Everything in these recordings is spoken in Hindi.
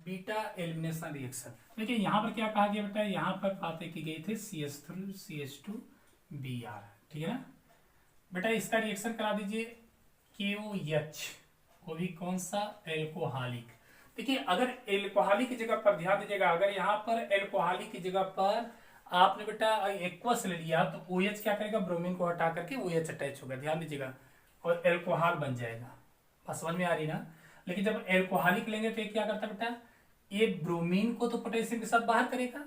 Beta elimination reaction. देखिए यहाँ पर क्या कहा गया बेटा, यहाँ पर बातें की गई थी CH3CH2Br, ठीक है ना बेटा। इसका रिएक्शन करा दीजिए KOH, वो भी कौन सा, एल्कोहलिक। देखिए अगर एल्कोहलिक की जगह पर ध्यान दीजिएगा, अगर यहाँ पर एल्कोहलिक की जगह पर आपने बेटा एक्वस ले लिया तो OH क्या करेगा, ब्रोमीन को हटा करके OH अटैच होगा, ध्यान दीजिएगा, और एल्कोहल बन जाएगा। बात समझ में आ रही ना। लेकिन जब एल्कोहलिक लेंगे तो ये क्या करता है बेटा, ये ब्रोमीन को तो पोटेशियम के साथ बाहर करेगा।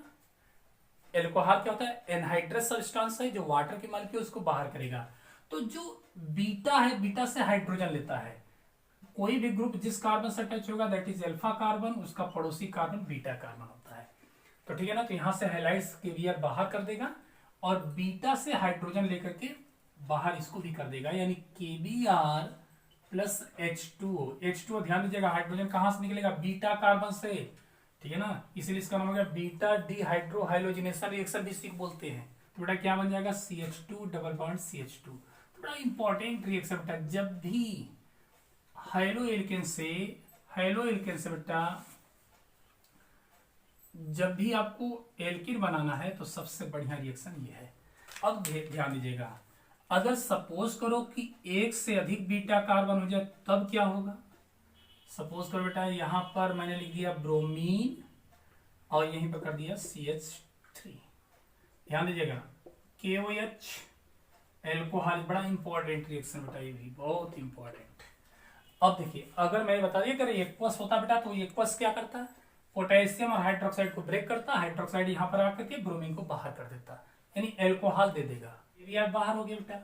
एल्कोहल क्या होता है, एनहाइड्रस सब्सटेंस है जो वाटर की मॉलिक्यूल उसको बाहर करेगा। तो जो बीटा है, बीटा से हाइड्रोजन लेता है। कोई भी ग्रुप जिस कार्बन से अटैच होगा दैट इज अल्फा कार्बन, उसका पड़ोसी कार्बन बीटा कार्बन होता है। तो ठीक है ना, तो यहां से हैलाइड्स KBr बाहर कर देगा और बीटा से हाइड्रोजन लेकर के बाहर इसको भी कर देगा, यानी KBr प्लस H2O। ध्यान दीजिएगा हाइड्रोजन कहां से निकलेगा, बीटा कार्बन से, ठीक है ना, इसीलिए इसका नाम हो गया बीटा डिहाइड्रोहाइलोजिनेशन रिएक्शन भी इसको बोलते हैं। तो बेटा क्या बन जाएगा, CH2 डबल बॉन्ड CH2। तो बड़ा इंपॉर्टेंट रिएक्शन बेटा, जब भी हाइलो एल्केन से बेटा जब भी आपको एल्किन बनाना है तो सबसे बढ़िया रिएक्शन ये है। अब ध्यान दीजिएगा, अगर सपोज करो कि एक से अधिक बीटा कार्बन हो जाए तब क्या होगा। सपोज करो बेटा यहां पर मैंने लिख दिया ब्रोमीन और यहीं पर कर दिया CH3। ध्यान दीजिएगा KOH एल्कोहल, बड़ा इंपॉर्टेंट रिएक्शन बेटा, ये भी बहुत इंपॉर्टेंट। अब देखिए अगर मैं बता दिया अगर एक्वस होता बेटा तो एक्वस क्या करता है, पोटेशियम और हाइड्रोक्साइड को ब्रेक करता, हाइड्रोक्साइड यहां पर आकर के ब्रोमीन को बाहर कर देता, यानी एल्कोहल दे देगा, ये बाहर हो गया बेटा।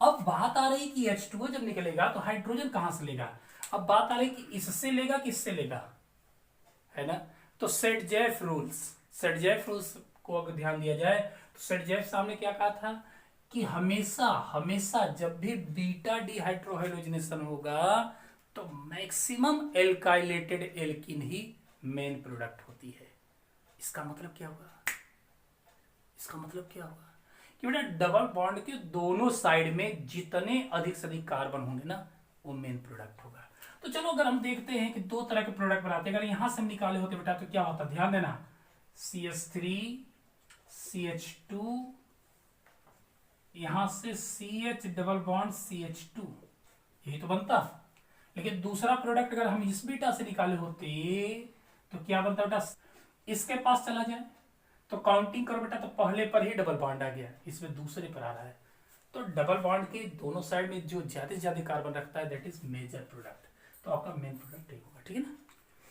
अब बात आ रही कि H2O जब निकलेगा तो हाइड्रोजन कहां से लेगा। अब बात आ रही कि इससे लेगा कि इससे लेगा, है ना। तो सेट-जेफ रूल्स को अगर ध्यान दिया जाए तो सेट-जेफ सामने क्या कहा था कि हमेशा जब भी बीटा डिहाइड्रोहाइलोजिनेशन होगा तो मैक्सिमम एल्काइलेटेड एल्किन ही मेन प्रोडक्ट होती है। इसका मतलब क्या होगा, कि बेटा डबल बॉन्ड के दोनों साइड में जितने अधिक से अधिक कार्बन होंगे ना वो मेन प्रोडक्ट होगा। तो चलो अगर हम देखते हैं कि दो तरह के प्रोडक्ट बनाते हैं, अगर यहां से हम निकाले होते बेटा तो क्या होता, ध्यान देना, CH3 CH2, यहां से CH डबल बॉन्ड CH2, यही तो बनता। लेकिन दूसरा प्रोडक्ट अगर हम इस बीटा से निकाले होते तो क्या बनता बेटा, इसके पास चला जाए तो काउंटिंग करो बेटा तो पहले पर ही डबल बॉन्ड आ गया, इसमें दूसरे पर आ रहा है। तो डबल बॉन्ड के दोनों साइड में जो ज्यादा से ज्यादा कार्बन रखता है दैट इज मेजर प्रोडक्ट, तो आपका मेन प्रोडक्ट ठीक होगा, ठीक है ना।